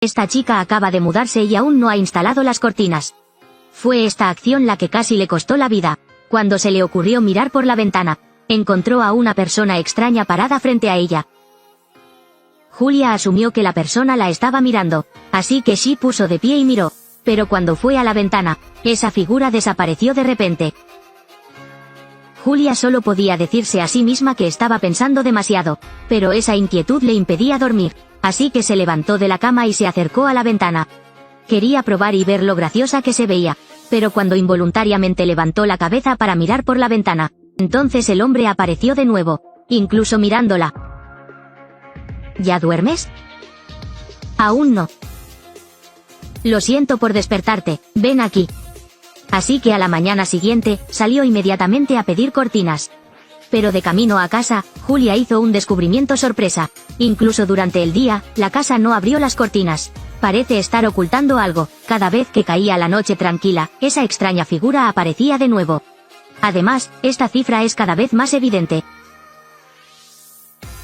Esta chica acaba de mudarse y aún no ha instalado las cortinas. Fue esta acción la que casi le costó la vida. Cuando se le ocurrió mirar por la ventana, encontró a una persona extraña parada frente a ella. Julia asumió que la persona la estaba mirando, así que se puso de pie y miró, pero cuando fue a la ventana, esa figura desapareció de repente. Julia solo podía decirse a sí misma que estaba pensando demasiado, pero esa inquietud le impedía dormir, así que se levantó de la cama y se acercó a la ventana. Quería probar y ver lo graciosa que se veía, pero cuando involuntariamente levantó la cabeza para mirar por la ventana, entonces el hombre apareció de nuevo, incluso mirándola. ¿Ya duermes? Aún no. Lo siento por despertarte, ven aquí. Así que a la mañana siguiente, salió inmediatamente a pedir cortinas. Pero de camino a casa, Julia hizo un descubrimiento sorpresa. Incluso durante el día, la casa no abrió las cortinas. Parece estar ocultando algo. Cada vez que caía la noche tranquila, esa extraña figura aparecía de nuevo. Además, esta cifra es cada vez más evidente.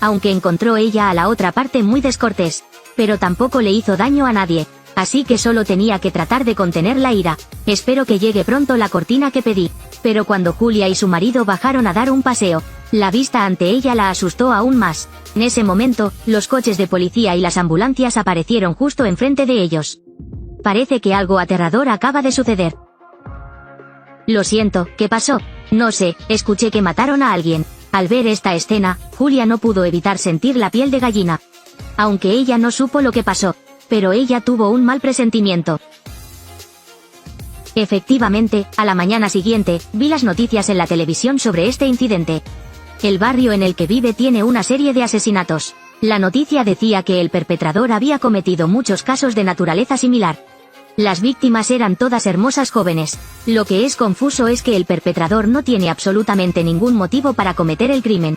Aunque encontró ella a la otra parte muy descortés, pero tampoco le hizo daño a nadie, así que solo tenía que tratar de contener la ira. Espero que llegue pronto la cortina que pedí. Pero cuando Julia y su marido bajaron a dar un paseo, la vista ante ella la asustó aún más. En ese momento, los coches de policía y las ambulancias aparecieron justo enfrente de ellos. Parece que algo aterrador acaba de suceder. Lo siento, ¿qué pasó? No sé, escuché que mataron a alguien. Al ver esta escena, Julia no pudo evitar sentir la piel de gallina. Aunque ella no supo lo que pasó, pero ella tuvo un mal presentimiento. Efectivamente, a la mañana siguiente, vi las noticias en la televisión sobre este incidente. El barrio en el que vive tiene una serie de asesinatos. La noticia decía que el perpetrador había cometido muchos casos de naturaleza similar. Las víctimas eran todas hermosas jóvenes. Lo que es confuso es que el perpetrador no tiene absolutamente ningún motivo para cometer el crimen.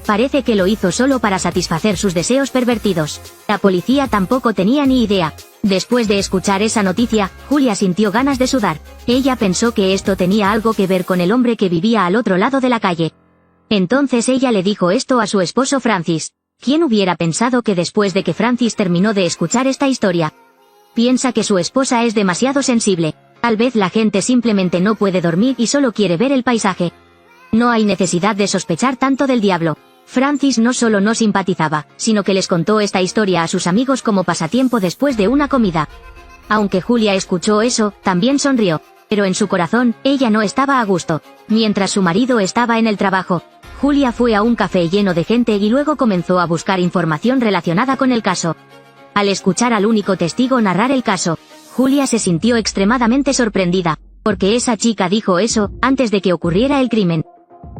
Parece que lo hizo solo para satisfacer sus deseos pervertidos. La policía tampoco tenía ni idea. Después de escuchar esa noticia, Julia sintió ganas de sudar. Ella pensó que esto tenía algo que ver con el hombre que vivía al otro lado de la calle. Entonces ella le dijo esto a su esposo Francis. ¿Quién hubiera pensado que después de que Francis terminó de escuchar esta historia, piensa que su esposa es demasiado sensible? Tal vez la gente simplemente no puede dormir y solo quiere ver el paisaje. No hay necesidad de sospechar tanto del diablo. Francis no solo no simpatizaba, sino que les contó esta historia a sus amigos como pasatiempo después de una comida. Aunque Julia escuchó eso, también sonrió, pero en su corazón, ella no estaba a gusto. Mientras su marido estaba en el trabajo, Julia fue a un café lleno de gente y luego comenzó a buscar información relacionada con el caso. Al escuchar al único testigo narrar el caso, Julia se sintió extremadamente sorprendida, porque esa chica dijo eso antes de que ocurriera el crimen.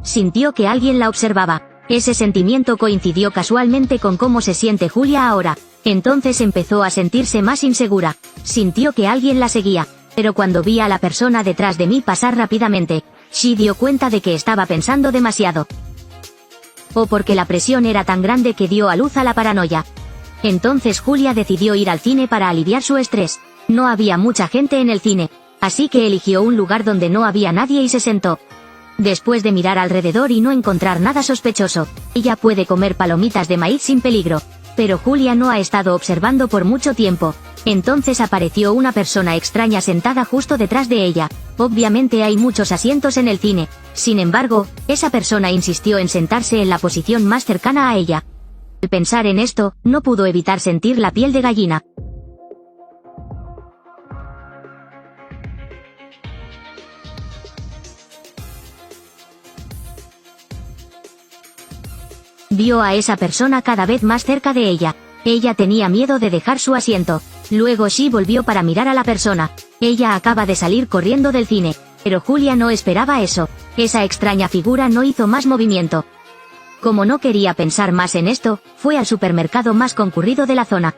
Sintió que alguien la observaba. Ese sentimiento coincidió casualmente con cómo se siente Julia ahora. Entonces empezó a sentirse más insegura. Sintió que alguien la seguía. Pero cuando vi a la persona detrás de mí pasar rápidamente, se dio cuenta de que estaba pensando demasiado. O porque la presión era tan grande que dio a luz a la paranoia. Entonces Julia decidió ir al cine para aliviar su estrés. No había mucha gente en el cine, así que eligió un lugar donde no había nadie y se sentó. Después de mirar alrededor y no encontrar nada sospechoso, ella puede comer palomitas de maíz sin peligro. Pero Julia no ha estado observando por mucho tiempo. Entonces apareció una persona extraña sentada justo detrás de ella. Obviamente hay muchos asientos en el cine. Sin embargo, esa persona insistió en sentarse en la posición más cercana a ella. Al pensar en esto, no pudo evitar sentir la piel de gallina. Vio a esa persona cada vez más cerca de ella. Ella tenía miedo de dejar su asiento. Luego she volvió para mirar a la persona. Ella acaba de salir corriendo del cine. Pero Julia no esperaba eso. Esa extraña figura no hizo más movimiento. Como no quería pensar más en esto, fue al supermercado más concurrido de la zona.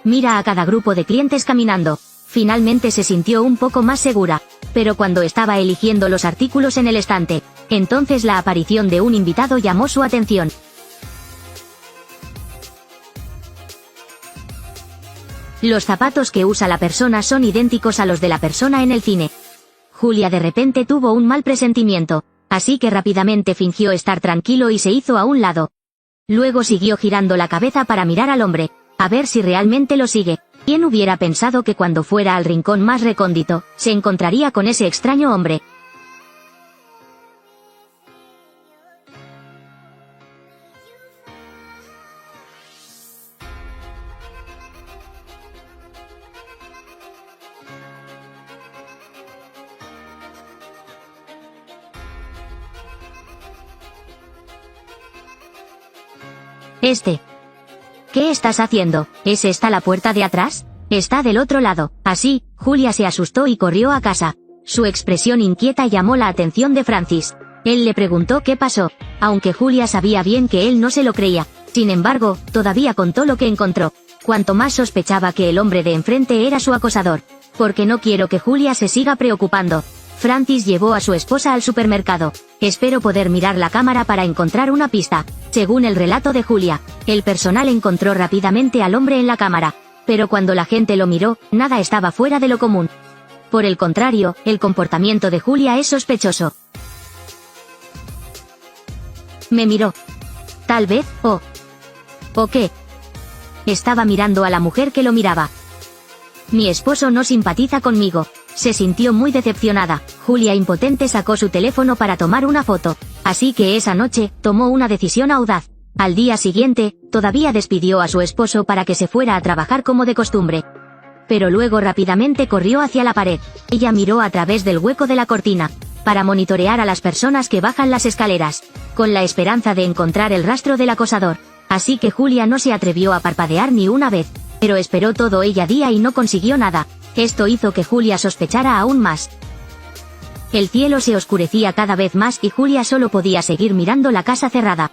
Mira a cada grupo de clientes caminando. Finalmente se sintió un poco más segura. Pero cuando estaba eligiendo los artículos en el estante, entonces la aparición de un invitado llamó su atención. Los zapatos que usa la persona son idénticos a los de la persona en el cine. Julia de repente tuvo un mal presentimiento, así que rápidamente fingió estar tranquilo y se hizo a un lado. Luego siguió girando la cabeza para mirar al hombre, a ver si realmente lo sigue. ¿Quién hubiera pensado que cuando fuera al rincón más recóndito, se encontraría con ese extraño hombre? ¿Qué estás haciendo? ¿Ese está la puerta de atrás? Está del otro lado. Así, Julia se asustó y corrió a casa. Su expresión inquieta llamó la atención de Francis. Él le preguntó qué pasó, aunque Julia sabía bien que él no se lo creía. Sin embargo, todavía contó lo que encontró. Cuanto más sospechaba que el hombre de enfrente era su acosador. Porque no quiero que Julia se siga preocupando. Francis llevó a su esposa al supermercado. Espero poder mirar la cámara para encontrar una pista. Según el relato de Julia, el personal encontró rápidamente al hombre en la cámara. Pero cuando la gente lo miró, nada estaba fuera de lo común. Por el contrario, el comportamiento de Julia es sospechoso. Me miró. Tal vez, ¿o qué? Estaba mirando a la mujer que lo miraba. Mi esposo no simpatiza conmigo. Se sintió muy decepcionada. Julia impotente sacó su teléfono para tomar una foto. Así que esa noche, tomó una decisión audaz. Al día siguiente, todavía despidió a su esposo para que se fuera a trabajar como de costumbre. Pero luego rápidamente corrió hacia la pared. Ella miró a través del hueco de la cortina, para monitorear a las personas que bajan las escaleras, con la esperanza de encontrar el rastro del acosador. Así que Julia no se atrevió a parpadear ni una vez, pero esperó todo ella día y no consiguió nada. Esto hizo que Julia sospechara aún más. El cielo se oscurecía cada vez más y Julia solo podía seguir mirando la casa cerrada.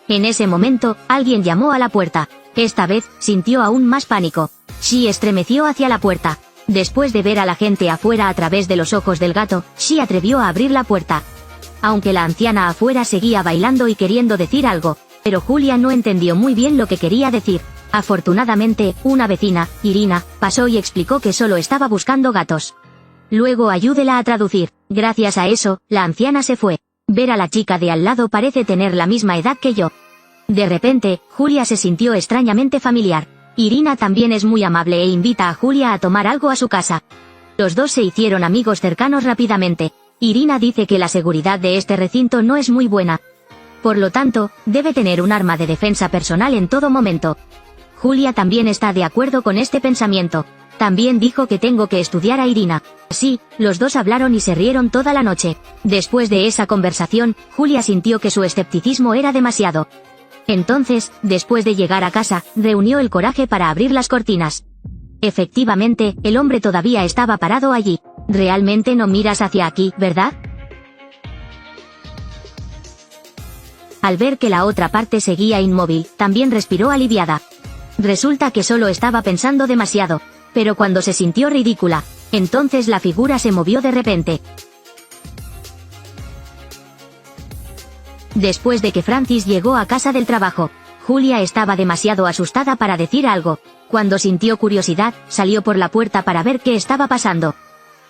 En ese momento, alguien llamó a la puerta. Esta vez, sintió aún más pánico. She estremeció hacia la puerta. Después de ver a la gente afuera a través de los ojos del gato, She atrevió a abrir la puerta. Aunque la anciana afuera seguía bailando y queriendo decir algo, pero Julia no entendió muy bien lo que quería decir. Afortunadamente, una vecina, Irina, pasó y explicó que solo estaba buscando gatos. Luego ayúdela a traducir. Gracias a eso, la anciana se fue. Ver a la chica de al lado parece tener la misma edad que yo. De repente, Julia se sintió extrañamente familiar. Irina también es muy amable e invita a Julia a tomar algo a su casa. Los dos se hicieron amigos cercanos rápidamente. Irina dice que la seguridad de este recinto no es muy buena. Por lo tanto, debe tener un arma de defensa personal en todo momento. Julia también está de acuerdo con este pensamiento. También dijo que tengo que estudiar a Irina. Así, los dos hablaron y se rieron toda la noche. Después de esa conversación, Julia sintió que su escepticismo era demasiado. Entonces, después de llegar a casa, reunió el coraje para abrir las cortinas. Efectivamente, el hombre todavía estaba parado allí. Realmente no miras hacia aquí, ¿verdad? Al ver que la otra parte seguía inmóvil, también respiró aliviada. Resulta que solo estaba pensando demasiado. Pero cuando se sintió ridícula, entonces la figura se movió de repente. Después de que Francis llegó a casa del trabajo, Julia estaba demasiado asustada para decir algo. Cuando sintió curiosidad, salió por la puerta para ver qué estaba pasando.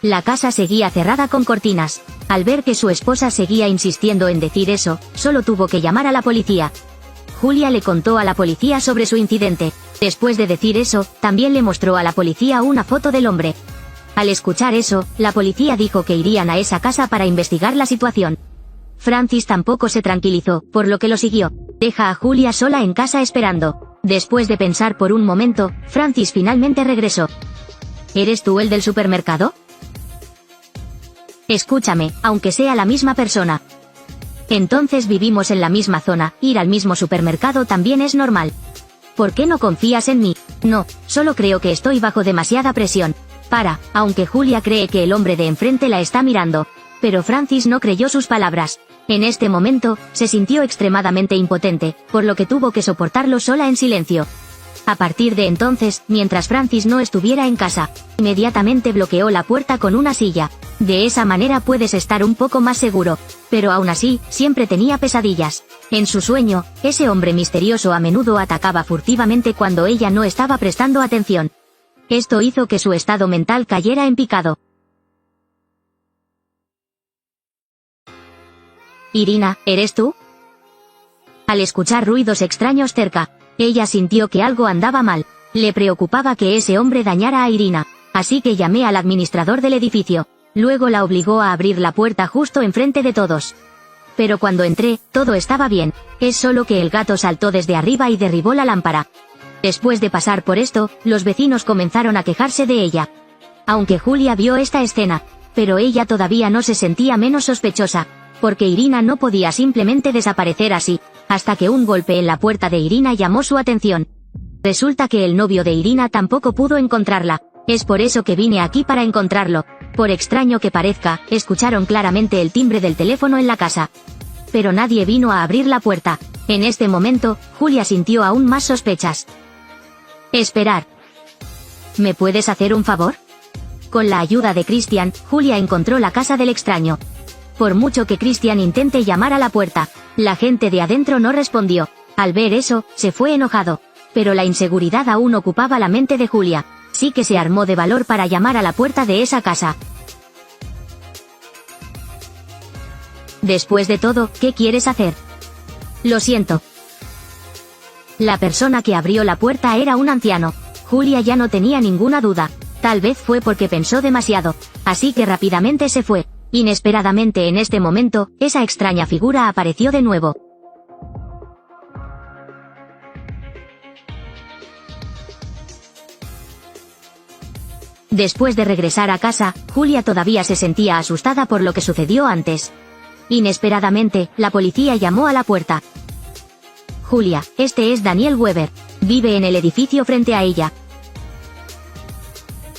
La casa seguía cerrada con cortinas. Al ver que su esposa seguía insistiendo en decir eso, solo tuvo que llamar a la policía. Julia le contó a la policía sobre su incidente. Después de decir eso, también le mostró a la policía una foto del hombre. Al escuchar eso, la policía dijo que irían a esa casa para investigar la situación. Francis tampoco se tranquilizó, por lo que lo siguió. Deja a Julia sola en casa esperando. Después de pensar por un momento, Francis finalmente regresó. ¿Eres tú el del supermercado? Escúchame, aunque sea la misma persona. Entonces vivimos en la misma zona, ir al mismo supermercado también es normal. ¿Por qué no confías en mí? No, solo creo que estoy bajo demasiada presión. Aunque Julia cree que el hombre de enfrente la está mirando. Pero Francis no creyó sus palabras. En este momento, se sintió extremadamente impotente, por lo que tuvo que soportarlo sola en silencio. A partir de entonces, mientras Francis no estuviera en casa, inmediatamente bloqueó la puerta con una silla. De esa manera puedes estar un poco más seguro. Pero aún así, siempre tenía pesadillas. En su sueño, ese hombre misterioso a menudo atacaba furtivamente cuando ella no estaba prestando atención. Esto hizo que su estado mental cayera en picado. Irina, ¿eres tú? Al escuchar ruidos extraños cerca, ella sintió que algo andaba mal. Le preocupaba que ese hombre dañara a Irina, así que llamé al administrador del edificio. Luego la obligó a abrir la puerta justo enfrente de todos. Pero cuando entré, todo estaba bien, es solo que el gato saltó desde arriba y derribó la lámpara. Después de pasar por esto, los vecinos comenzaron a quejarse de ella. Aunque Julia vio esta escena, pero ella todavía no se sentía menos sospechosa, porque Irina no podía simplemente desaparecer así, hasta que un golpe en la puerta de Irina llamó su atención. Resulta que el novio de Irina tampoco pudo encontrarla, es por eso que vine aquí para encontrarlo. Por extraño que parezca, escucharon claramente el timbre del teléfono en la casa. Pero nadie vino a abrir la puerta. En este momento, Julia sintió aún más sospechas. Esperar. ¿Me puedes hacer un favor? Con la ayuda de Christian, Julia encontró la casa del extraño. Por mucho que Christian intente llamar a la puerta, la gente de adentro no respondió. Al ver eso, se fue enojado. Pero la inseguridad aún ocupaba la mente de Julia. Sí que se armó de valor para llamar a la puerta de esa casa. Después de todo, ¿qué quieres hacer? Lo siento. La persona que abrió la puerta era un anciano. Julia ya no tenía ninguna duda. Tal vez fue porque pensó demasiado, así que rápidamente se fue. Inesperadamente en este momento, esa extraña figura apareció de nuevo. Después de regresar a casa, Julia todavía se sentía asustada por lo que sucedió antes. Inesperadamente, la policía llamó a la puerta. Julia, este es Daniel Weber. Vive en el edificio frente a ella.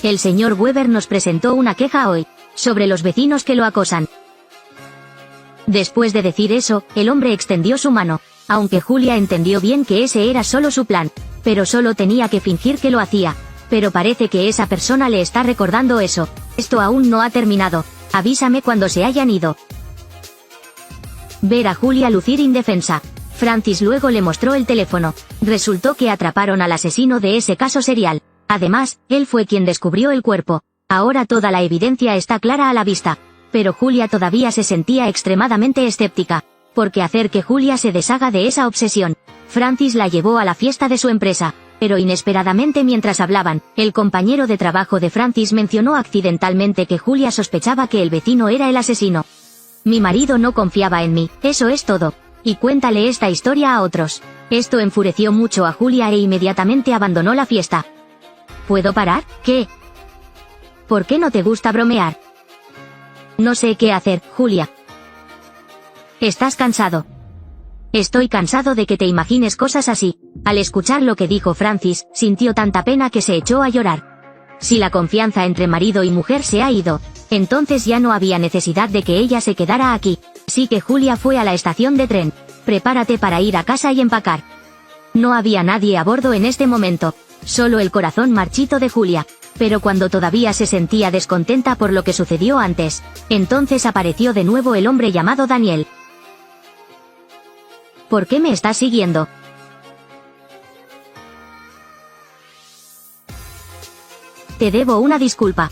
El señor Weber nos presentó una queja hoy, sobre los vecinos que lo acosan. Después de decir eso, el hombre extendió su mano, aunque Julia entendió bien que ese era solo su plan, pero solo tenía que fingir que lo hacía. Pero parece que esa persona le está recordando eso. Esto aún no ha terminado. Avísame cuando se hayan ido. Ver a Julia lucir indefensa. Francis luego le mostró el teléfono. Resultó que atraparon al asesino de ese caso serial. Además, él fue quien descubrió el cuerpo. Ahora toda la evidencia está clara a la vista. Pero Julia todavía se sentía extremadamente escéptica. Porque hacer que Julia se deshaga de esa obsesión. Francis la llevó a la fiesta de su empresa. Pero inesperadamente mientras hablaban, el compañero de trabajo de Francis mencionó accidentalmente que Julia sospechaba que el vecino era el asesino. Mi marido no confiaba en mí, eso es todo. Y cuéntale esta historia a otros. Esto enfureció mucho a Julia e inmediatamente abandonó la fiesta. ¿Puedo parar? ¿Qué? ¿Por qué no te gusta bromear? No sé qué hacer, Julia. ¿Estás cansado? Estoy cansado de que te imagines cosas así. Al escuchar lo que dijo Francis, sintió tanta pena que se echó a llorar. Si la confianza entre marido y mujer se ha ido, entonces ya no había necesidad de que ella se quedara aquí. Así que Julia fue a la estación de tren. Prepárate para ir a casa y empacar. No había nadie a bordo en este momento, solo el corazón marchito de Julia. Pero cuando todavía se sentía descontenta por lo que sucedió antes, entonces apareció de nuevo el hombre llamado Daniel. ¿Por qué me estás siguiendo? Te debo una disculpa.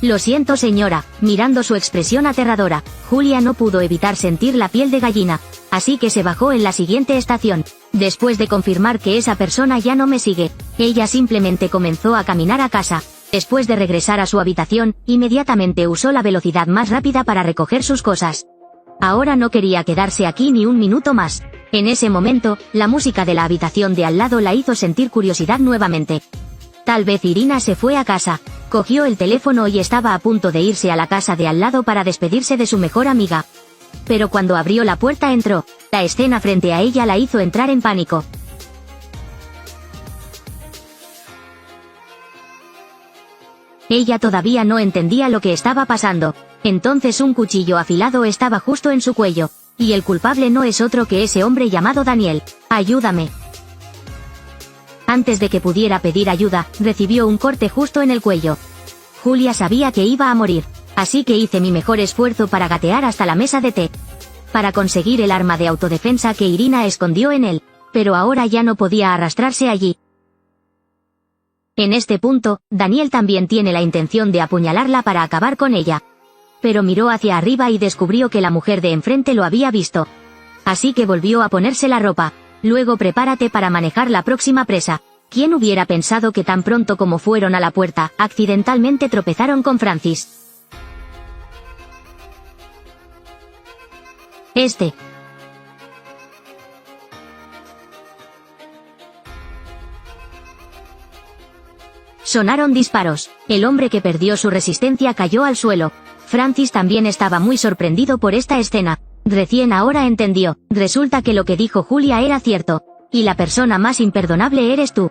Lo siento, señora. Mirando su expresión aterradora, Julia no pudo evitar sentir la piel de gallina, así que se bajó en la siguiente estación. Después de confirmar que esa persona ya no me sigue, ella simplemente comenzó a caminar a casa. Después de regresar a su habitación, inmediatamente usó la velocidad más rápida para recoger sus cosas. Ahora no quería quedarse aquí ni un minuto más. En ese momento, la música de la habitación de al lado la hizo sentir curiosidad nuevamente. Tal vez Irina se fue a casa. Cogió el teléfono y estaba a punto de irse a la casa de al lado para despedirse de su mejor amiga. Pero cuando abrió la puerta entró. La escena frente a ella la hizo entrar en pánico. Ella todavía no entendía lo que estaba pasando. Entonces un cuchillo afilado estaba justo en su cuello. Y el culpable no es otro que ese hombre llamado Daniel. ¡Ayúdame! Antes de que pudiera pedir ayuda, recibió un corte justo en el cuello. Julia sabía que iba a morir, así que hice mi mejor esfuerzo para gatear hasta la mesa de té. Para conseguir el arma de autodefensa que Irina escondió en él, pero ahora ya no podía arrastrarse allí. En este punto, Daniel también tiene la intención de apuñalarla para acabar con ella. Pero miró hacia arriba y descubrió que la mujer de enfrente lo había visto. Así que volvió a ponerse la ropa. Luego prepárate para manejar la próxima presa. ¿Quién hubiera pensado que tan pronto como fueron a la puerta, accidentalmente tropezaron con Francis? Sonaron disparos. El hombre que perdió su resistencia cayó al suelo. Francis también estaba muy sorprendido por esta escena. Recién ahora entendió. Resulta que lo que dijo Julia era cierto. Y la persona más imperdonable eres tú.